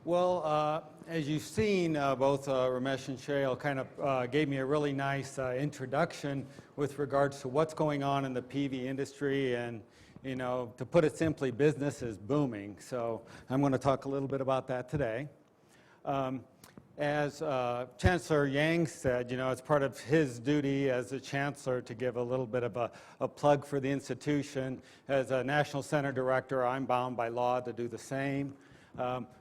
Well, as you've seen, both Ramesh and Shale kind of gave me a really nice introduction with regards to what's going on in the PV industry, and to put it simply, business is booming. So I'm going to talk a little bit about that today. As Chancellor Yang said, it's part of his duty as a chancellor to give a little bit of a plug for the institution. As a National Center Director, I'm bound by law to do the same.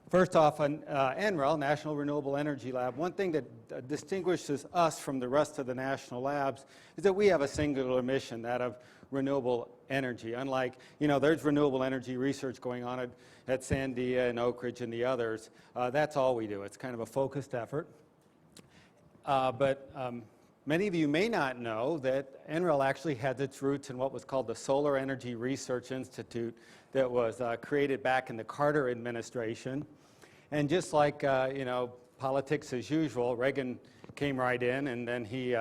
First off, on NREL, National Renewable Energy Lab, one thing that distinguishes us from the rest of the national labs is that we have a singular mission, that of renewable energy. Unlike, there's renewable energy research going on at Sandia and Oak Ridge and the others. That's all we do. It's kind of a focused effort. But many of you may not know that NREL actually has its roots in what was called the Solar Energy Research Institute that was created back in the Carter administration. And just like, politics as usual, Reagan came right in, and then he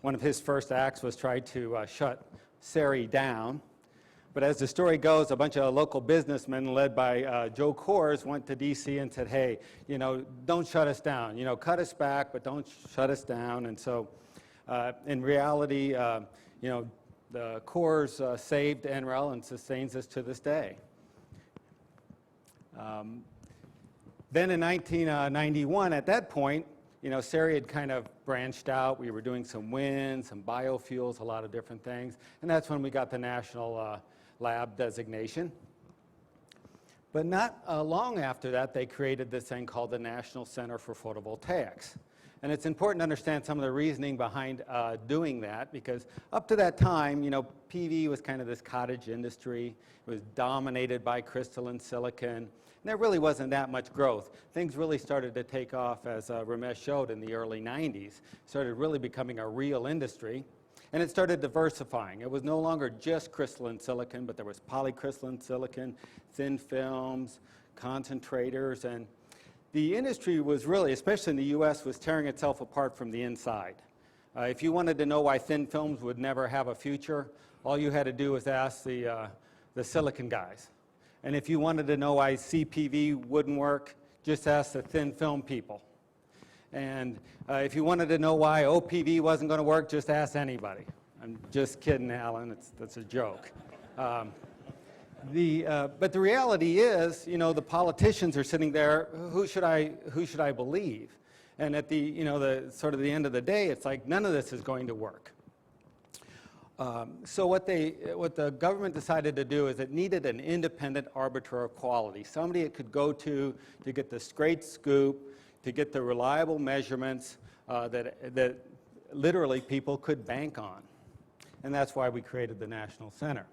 one of his first acts was try to shut SERI down. But as the story goes, a bunch of local businessmen led by Joe Kors went to D.C. and said, hey, don't shut us down. Cut us back, but don't shut us down. And so in reality, the Kors saved NREL and sustains us to this day. Then in 1991, at that point, SERI had kind of branched out. We were doing some wind, some biofuels, a lot of different things. And that's when we got the national lab designation. But not long after that, they created this thing called the National Center for Photovoltaics. And it's important to understand some of the reasoning behind doing that, because up to that time, PV was kind of this cottage industry. It was dominated by crystalline silicon. And there really wasn't that much growth. Things really started to take off, as Ramesh showed, in the early 90s. Started really becoming a real industry. And it started diversifying. It was no longer just crystalline silicon, but there was polycrystalline silicon, thin films, concentrators, and the industry was really, especially in the U.S., was tearing itself apart from the inside. If you wanted to know why thin films would never have a future, all you had to do was ask the silicon guys. And if you wanted to know why CPV wouldn't work, just ask the thin film people. And if you wanted to know why OPV wasn't going to work, just ask anybody. I'm just kidding, Alan. That's a joke. But the reality is, the politicians are sitting there. Who should I believe? And at the sort of the end of the day, it's like none of this is going to work. So what the government decided to do is it needed an independent arbiter of quality, somebody it could go to get the straight scoop, to get the reliable measurements that literally people could bank on. And that's why we created the National Center.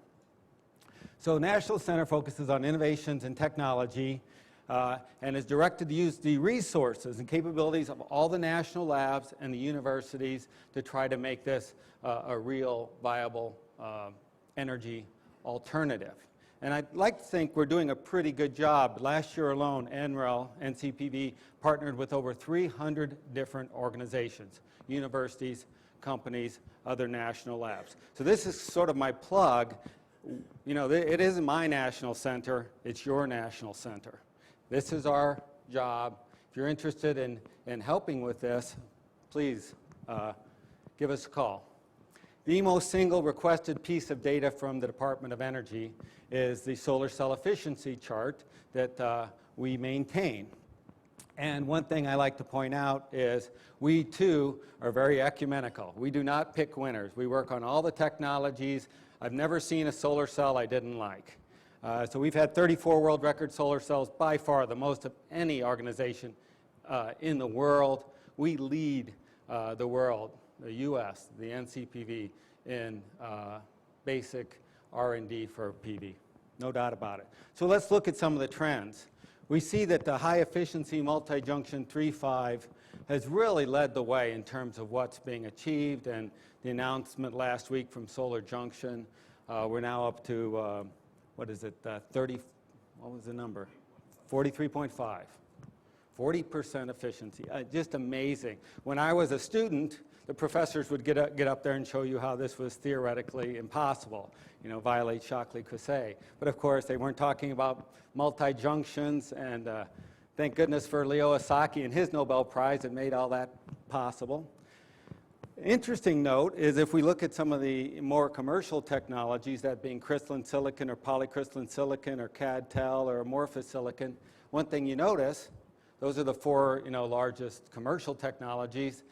So National Center focuses on innovations in technology and is directed to use the resources and capabilities of all the national labs and the universities to try to make this a real viable energy alternative. And I'd like to think we're doing a pretty good job. Last year alone, NREL, NCPV, partnered with over 300 different organizations, universities, companies, other national labs. So this is sort of my plug. It isn't my national center, it's your national center. This is our job. If you're interested in helping with this, please give us a call. The most single requested piece of data from the Department of Energy is the solar cell efficiency chart that we maintain. And one thing I like to point out is we, too, are very ecumenical. We do not pick winners. We work on all the technologies. I've never seen a solar cell I didn't like. So we've had 34 world record solar cells, by far the most of any organization in the world. We lead the world, the U.S., the NCPV, in basic R&D for PV. No doubt about it. So let's look at some of the trends. We see that the high-efficiency multi-junction 3.5 has really led the way in terms of what's being achieved, and the announcement last week from Solar Junction, we're now up to, 30, what was the number? 43.5. 40% efficiency, just amazing. When I was a student, the professors would get up there and show you how this was theoretically impossible, you know, violate Shockley-Cousset. But of course, they weren't talking about multi-junctions, and thank goodness for Leo Osaki and his Nobel Prize that made all that possible. Interesting note is if we look at some of the more commercial technologies, that being crystalline silicon or polycrystalline silicon or CAD-TEL or amorphous silicon, one thing you notice, those are the four, you know, largest commercial technologies.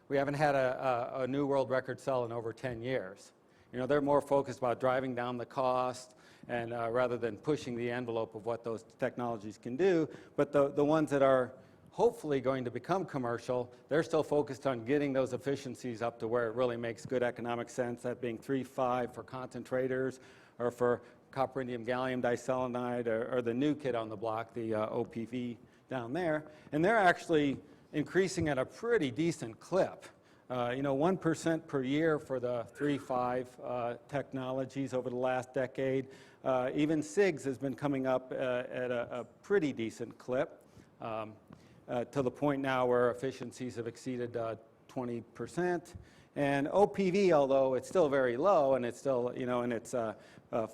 We haven't had a new world record cell in over 10 years. You know, they're more focused about driving down the cost and rather than pushing the envelope of what those technologies can do. But the ones that are hopefully going to become commercial, they're still focused on getting those efficiencies up to where it really makes good economic sense, that being 3.5 for concentrators or for copper indium gallium diselenide or the new kid on the block, the OPV down there. And they're actually increasing at a pretty decent clip. You know, 1% per year for the 3.5 technologies over the last decade. Even SIGs has been coming up at a pretty decent clip. To the point now where efficiencies have exceeded 20%. And OPV, although it's still very low and it's still, you know, in its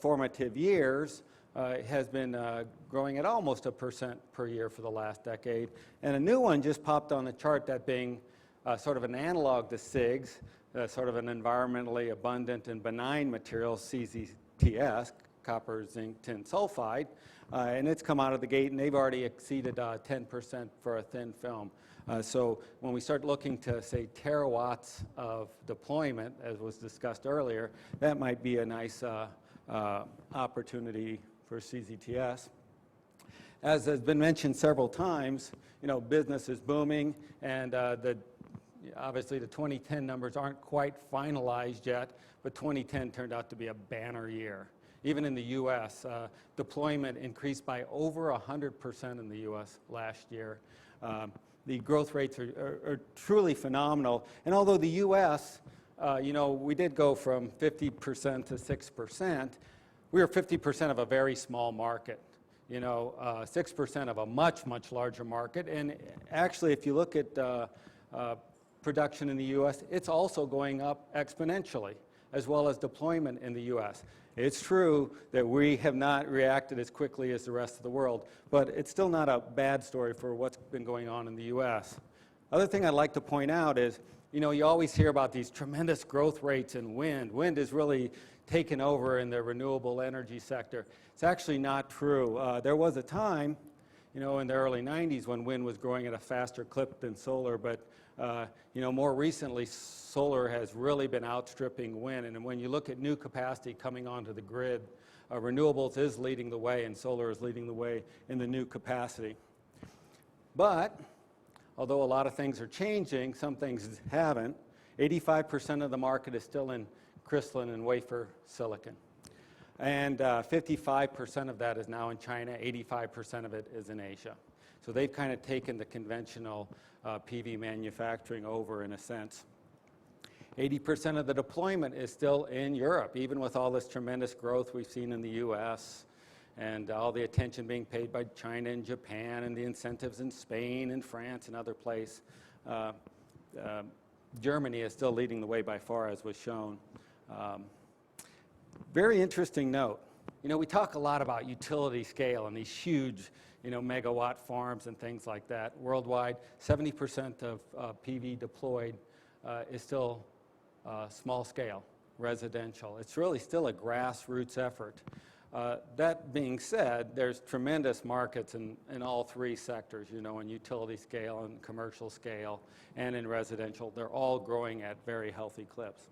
formative years, has been growing at almost 1% per year for the last decade. And a new one just popped on the chart, that being sort of an analog to SIGs, sort of an environmentally abundant and benign material, CZTS, copper, zinc, tin sulfide. And it's come out of the gate, and they've already exceeded 10% for a thin film. So when we start looking to, say, terawatts of deployment, as was discussed earlier, that might be a nice opportunity for CZTS. As has been mentioned several times, you know, business is booming, and obviously the 2010 numbers aren't quite finalized yet, but 2010 turned out to be a banner year. Even in the U.S., deployment increased by over 100% in the U.S. last year. The growth rates are truly phenomenal. And although the U.S., you know, we did go from 50% to 6%, we were 50% of a very small market. You know, 6% of a much, much larger market. And actually, if you look at production in the U.S., it's also going up exponentially, as well as deployment in the U.S. It's true that we have not reacted as quickly as the rest of the world, but it's still not a bad story for what's been going on in the U.S. Other thing I'd like to point out is, you know, you always hear about these tremendous growth rates in wind. Wind is really taken over in the renewable energy sector. It's actually not true. There was a time, you know, in the early 90s when wind was growing at a faster clip than solar, but you know, more recently, solar has really been outstripping wind. And when you look at new capacity coming onto the grid, renewables is leading the way, and solar is leading the way in the new capacity. But although a lot of things are changing, some things haven't. 85% of the market is still in crystalline and wafer silicon. And 55% of that is now in China. 85% of it is in Asia. So they've kind of taken the conventional PV manufacturing over in a sense. 80% of the deployment is still in Europe, even with all this tremendous growth we've seen in the U.S. and all the attention being paid by China and Japan and the incentives in Spain and France and other places. Germany is still leading the way by far, as was shown. Very interesting note. You know, we talk a lot about utility scale and these huge, you know, megawatt farms and things like that. Worldwide, 70% of PV deployed is still small scale, residential. It's really still a grassroots effort. That being said, there's tremendous markets in all three sectors, you know, in utility scale and commercial scale and in residential. They're all growing at very healthy clips.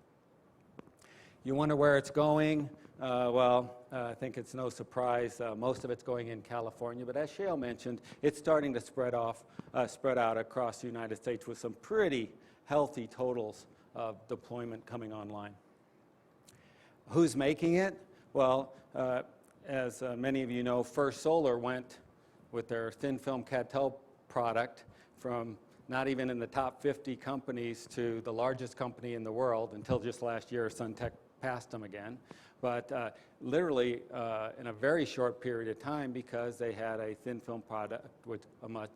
You wonder where it's going? I think it's no surprise. Most of it's going in California, but as Shale mentioned, it's starting to spread out across the United States with some pretty healthy totals of deployment coming online. Who's making it? Well, as many of you know, First Solar went with their thin film CAD-TEL product from not even in the top 50 companies to the largest company in the world until just last year. Suntech passed them again. But literally in a very short period of time, because they had a thin film product with a much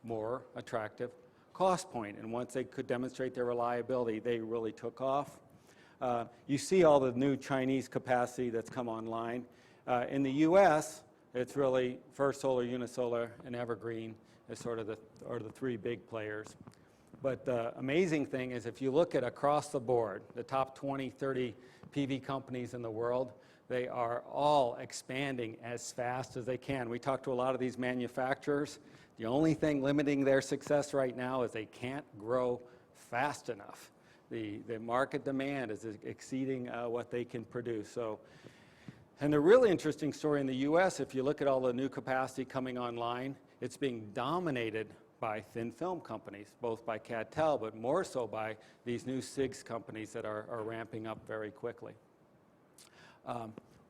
more attractive cost point. And once they could demonstrate their reliability, they really took off. You see all the new Chinese capacity that's come online. In the U.S., it's really First Solar, Unisolar, and Evergreen as sort of the three big players. But the amazing thing is if you look at across the board, the top 20, 30 PV companies in the world, they are all expanding as fast as they can. We talked to a lot of these manufacturers. The only thing limiting their success right now is they can't grow fast enough. The market demand is exceeding what they can produce. So, and the really interesting story in the U.S., if you look at all the new capacity coming online, it's being dominated by thin film companies, both by CadTel, but more so by these new SIGs companies that are ramping up very quickly.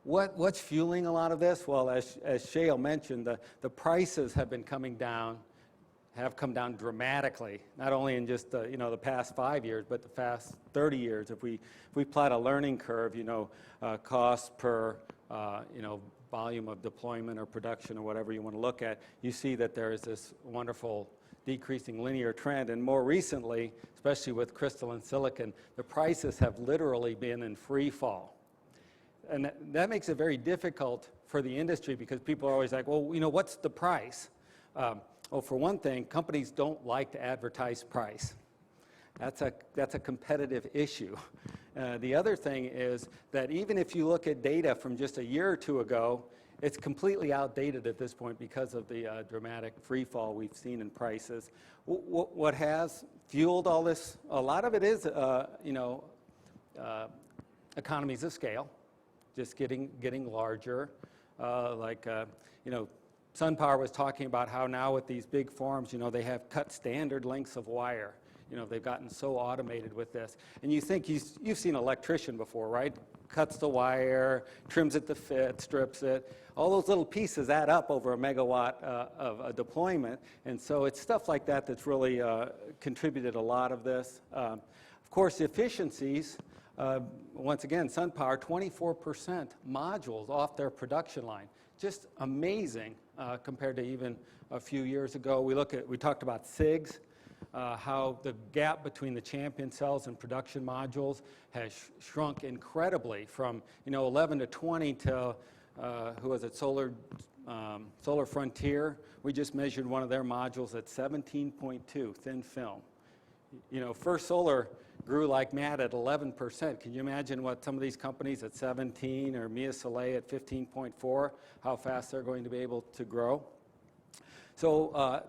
What's fueling a lot of this? Well, as Shayle mentioned, the prices have been coming down, have come down dramatically, not only in just the past 5 years, but the past 30 years. If we plot a learning curve, cost per volume of deployment or production or whatever you want to look at, you see that there is this wonderful decreasing linear trend. And more recently, especially with crystalline silicon, the prices have literally been in free fall. And that makes it very difficult for the industry because people are always like, well, what's the price? Well, for one thing, companies don't like to advertise price. That's a competitive issue. The other thing is that even if you look at data from just a year or two ago, it's completely outdated at this point because of the dramatic free fall we've seen in prices. What has fueled all this? A lot of it is, economies of scale, just getting larger. SunPower was talking about how now with these big farms, they have cut standard lengths of wire. They've gotten so automated with this. And you think you've seen an electrician before, right? Cuts the wire, trims it to fit, strips it. All those little pieces add up over a megawatt of a deployment. And so it's stuff like that that's really contributed a lot of this. Of course, the efficiencies, once again, SunPower, 24% modules off their production line. Just amazing compared to even a few years ago. We talked about SIGs. How the gap between the champion cells and production modules has shrunk incredibly from 11 to 20 to Solar Frontier. We just measured one of their modules at 17.2 thin film. First Solar grew like mad at 11%. Can you imagine what some of these companies at 17 or Mia Soleil at 15.4, how fast they're going to be able to grow? So,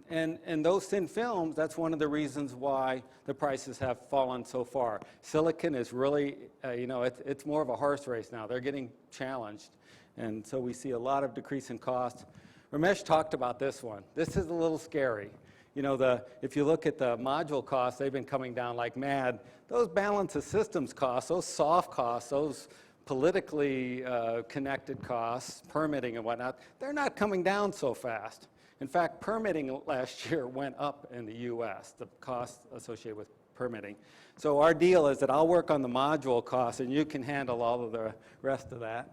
and those thin films, that's one of the reasons why the prices have fallen so far. Silicon is really, it's more of a horse race now. They're getting challenged. And so we see a lot of decrease in cost. Ramesh talked about this one. This is a little scary. If you look at the module costs, they've been coming down like mad. Those balance of systems costs, those soft costs, those politically connected costs, permitting and whatnot, they're not coming down so fast. In fact, permitting last year went up in the U.S., the costs associated with permitting. So our deal is that I'll work on the module costs and you can handle all of the rest of that.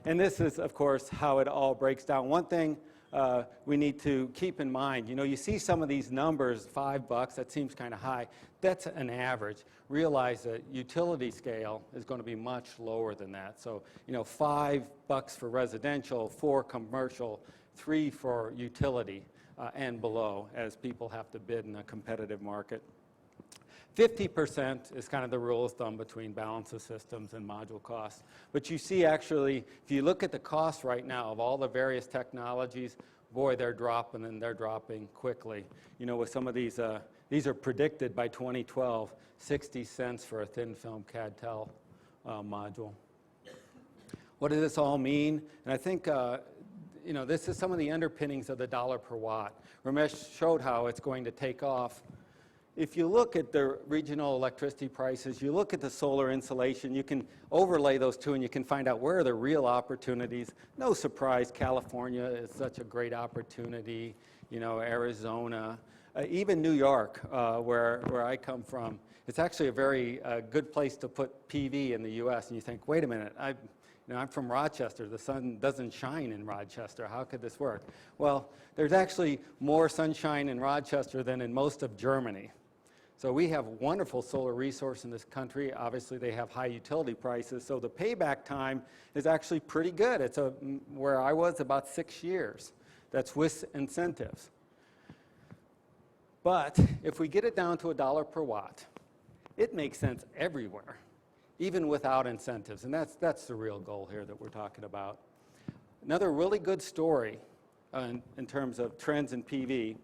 And this is, of course, how it all breaks down. One thing we need to keep in mind, you see some of these numbers, $5, that seems kind of high. That's an average. Realize that utility scale is going to be much lower than that. So, $5 for residential, $4 commercial, $3 for utility and below, as people have to bid in a competitive market. 50% is kind of the rule of thumb between balance of systems and module costs. But you see, actually, if you look at the cost right now of all the various technologies, boy, they're dropping, and they're dropping quickly. With some of these are predicted by 2012, 60 cents for a thin film CadTel module. What does this all mean? And I think this is some of the underpinnings of the dollar per watt. Ramesh showed how it's going to take off. If you look at the regional electricity prices, you look at the solar insulation, you can overlay those two and you can find out where are the real opportunities. No surprise, California is such a great opportunity, Arizona, even New York, where I come from. It's actually a very good place to put PV in the U.S. And you think, wait a minute, Now, I'm from Rochester. The sun doesn't shine in Rochester. How could this work? Well, there's actually more sunshine in Rochester than in most of Germany. So we have wonderful solar resource in this country. Obviously, they have high utility prices, so the payback time is actually pretty good. It's where I was, about 6 years. That's with incentives. But if we get it down to $1 per watt, it makes sense everywhere, even without incentives. And that's the real goal here that we're talking about. Another really good story in terms of trends in PV,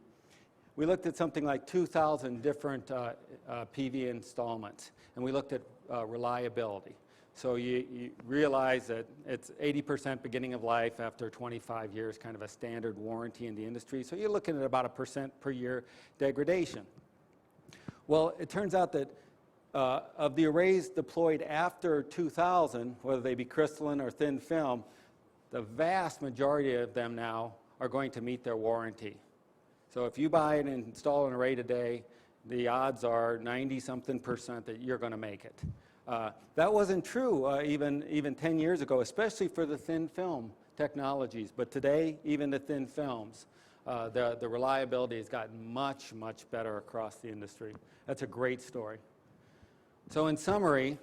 we looked at something like 2,000 different PV installments, and we looked at reliability. So you realize that it's 80% beginning of life after 25 years, kind of a standard warranty in the industry. So you're looking at about 1% per year degradation. Well, it turns out that of the arrays deployed after 2000, whether they be crystalline or thin film, the vast majority of them now are going to meet their warranty. So if you buy and install an array today, the odds are 90-something% that you're going to make it. That wasn't true even 10 years ago, especially for the thin film technologies. But today, even the thin films, the reliability has gotten much, much better across the industry. That's a great story. So in summary,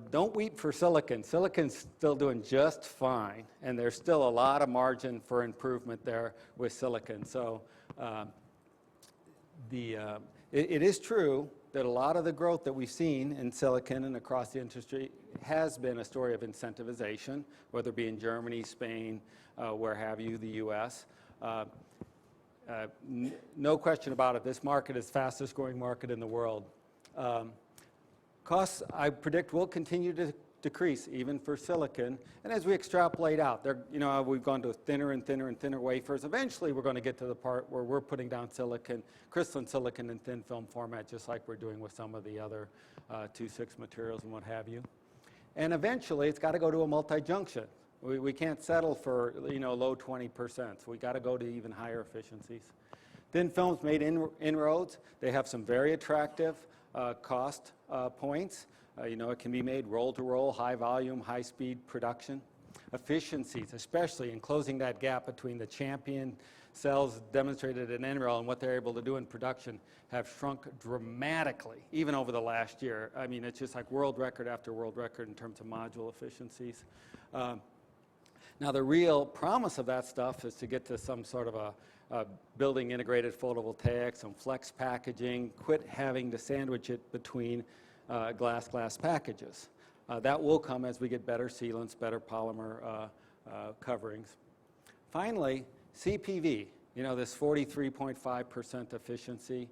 don't weep for silicon. Silicon's still doing just fine, and there's still a lot of margin for improvement there with silicon. So it is true that a lot of the growth that we've seen in silicon and across the industry has been a story of incentivization, whether it be in Germany, Spain, where have you, the US. No question about it, this market is the fastest growing market in the world. Costs, I predict, will continue to decrease, even for silicon. And as we extrapolate out, we've gone to thinner and thinner and thinner wafers. Eventually, we're going to get to the part where we're putting down silicon, crystalline silicon in thin film format, just like we're doing with some of the other 2,6 materials and what have you. And eventually, it's got to go to a multi-junction. We can't settle for low 20%. So we got to go to even higher efficiencies. Thin films made inroads. They have some very attractive cost points. It can be made roll-to-roll, high-volume, high-speed production. Efficiencies, especially in closing that gap between the champion cells demonstrated in NREL and what they're able to do in production, have shrunk dramatically, even over the last year. I mean, it's just like world record after world record in terms of module efficiencies. Now, the real promise of that stuff is to get to some sort of a building integrated photovoltaics and flex packaging, quit having to sandwich it between glass packages. That will come as we get better sealants, better polymer coverings. Finally, CPV, this 43.5% efficiency.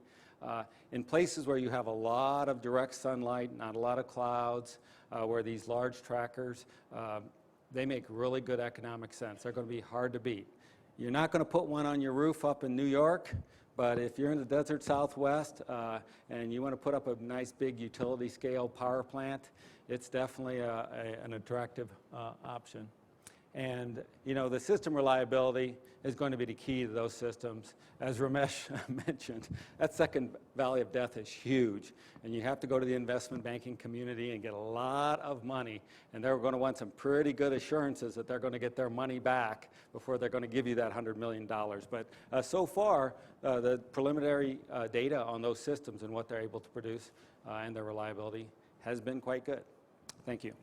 In places where you have a lot of direct sunlight, not a lot of clouds, where these large trackers, they make really good economic sense. They're going to be hard to beat. You're not going to put one on your roof up in New York, but if you're in the desert Southwest and you want to put up a nice big utility scale power plant, it's definitely an attractive option. And the system reliability is going to be the key to those systems. As Ramesh mentioned, that second valley of death is huge, and you have to go to the investment banking community and get a lot of money, and they're going to want some pretty good assurances that they're going to get their money back before they're going to give you that $100 million. But so far, the preliminary data on those systems and what they're able to produce and their reliability has been quite good. Thank you.